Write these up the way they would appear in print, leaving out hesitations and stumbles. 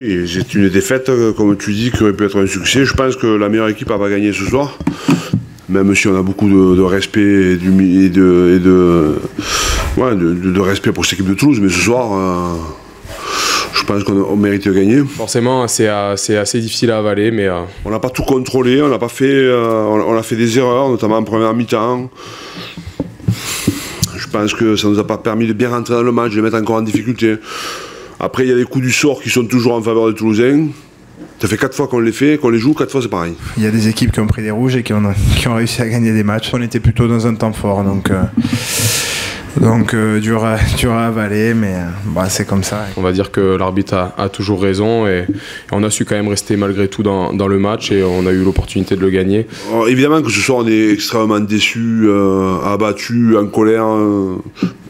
Et c'est une défaite, comme tu dis, qui aurait pu être un succès. Je pense que la meilleure équipe va gagner ce soir, même si on a beaucoup de respect et de respect pour cette équipe de Toulouse. Mais ce soir, je pense qu'on mérite de gagner. Forcément, c'est assez difficile à avaler, mais on n'a pas tout contrôlé. On n'a pas fait, on a fait des erreurs, notamment en première mi-temps. Je pense que ça ne nous a pas permis de bien rentrer dans le match, de les mettre encore en difficulté. Après, il y a des coups du sort qui sont toujours en faveur des Toulousains. Ça fait 4 fois qu'on les fait, qu'on les joue, 4 fois c'est pareil. Il y a des équipes qui ont pris des rouges et qui ont réussi à gagner des matchs. On était plutôt dans un temps fort, donc dur à avaler, mais c'est comme ça. On va dire que l'arbitre a toujours raison et on a su quand même rester malgré tout dans le match et on a eu l'opportunité de le gagner. Alors, évidemment que ce soir on est extrêmement déçus, abattus, en colère.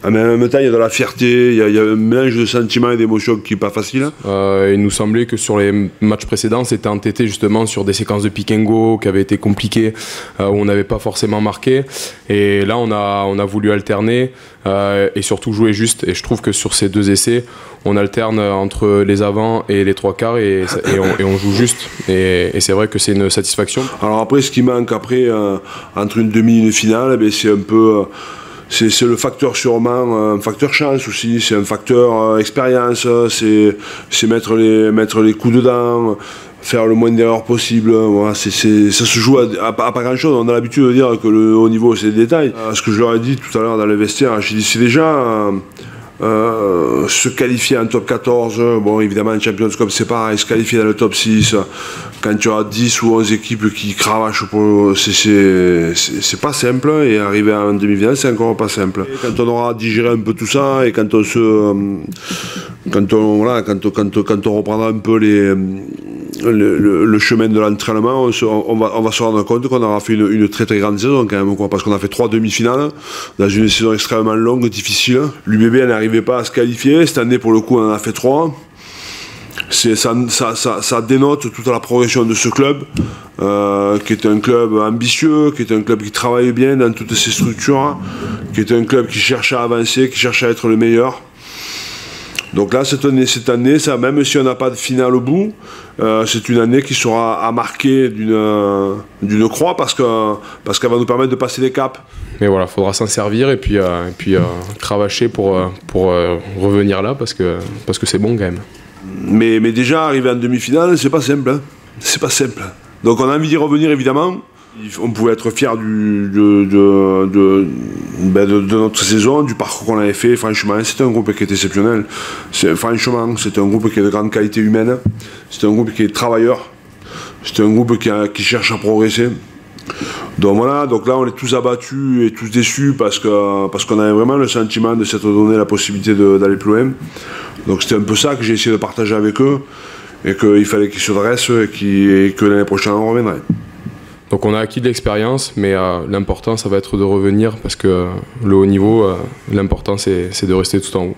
Mais en même temps, il y a de la fierté, il y a un mélange de sentiments et d'émotions qui n'est pas facile. Il nous semblait que sur les matchs précédents, c'était entêté justement sur des séquences de pick and go qui avaient été compliquées, où on n'avait pas forcément marqué. Et là, on a voulu alterner et surtout jouer juste. Et je trouve que sur ces 2 essais, on alterne entre les avants et les 3/4 et on joue juste. Et c'est vrai que c'est une satisfaction. Alors après, ce qui manque après, entre une demi et une finale, c'est un peu... C'est le facteur sûrement, un facteur chance aussi, c'est un facteur expérience, c'est mettre les coups dedans, faire le moins d'erreurs possible. Voilà, ça se joue à pas grand chose. On a l'habitude de dire que le haut niveau c'est des détails. Ce que je leur ai dit tout à l'heure dans le vestiaire, j'ai dit c'est déjà se qualifier en top 14, bon évidemment en Champions Cup c'est pareil, se qualifier dans le top 6, quand tu as 10 ou 11 équipes qui cravachent, c'est pas simple, et arriver en demi-finale c'est encore pas simple. Et quand on aura digéré un peu tout ça, et quand on reprendra un peu le chemin de l'entraînement, on va se rendre compte qu'on aura fait une très très grande saison quand même, quoi, parce qu'on a fait 3 demi-finales dans une saison extrêmement longue, difficile. L'UBB n'arrivait pas à se qualifier, cette année pour le coup on en a fait 3. Ça dénote toute la progression de ce club, qui est un club ambitieux, qui est un club qui travaille bien dans toutes ses structures, qui est un club qui cherche à avancer, qui cherche à être le meilleur. Donc là, cette année, ça, même si on n'a pas de finale au bout, c'est une année qui sera à marquer d'une croix parce qu'elle va nous permettre de passer des caps. Mais voilà, il faudra s'en servir et puis cravacher pour revenir là parce que c'est bon quand même. Mais déjà, arriver en demi-finale, c'est pas simple. Hein. C'est pas simple. Donc on a envie d'y revenir évidemment. On pouvait être fiers de notre saison, du parcours qu'on avait fait. Franchement, c'était un groupe qui est exceptionnel. Franchement, c'est un groupe qui a de grande qualité humaine. C'est un groupe qui est travailleur. C'est un groupe qui cherche à progresser. Donc voilà, donc là on est tous abattus et tous déçus parce qu'on avait vraiment le sentiment de s'être donné la possibilité d'aller plus loin. Donc c'était un peu ça que j'ai essayé de partager avec eux, et qu'il fallait qu'ils se dressent et que l'année prochaine on reviendrait. Donc on a acquis de l'expérience, mais l'important ça va être de revenir parce que le haut niveau, l'important c'est de rester tout en haut.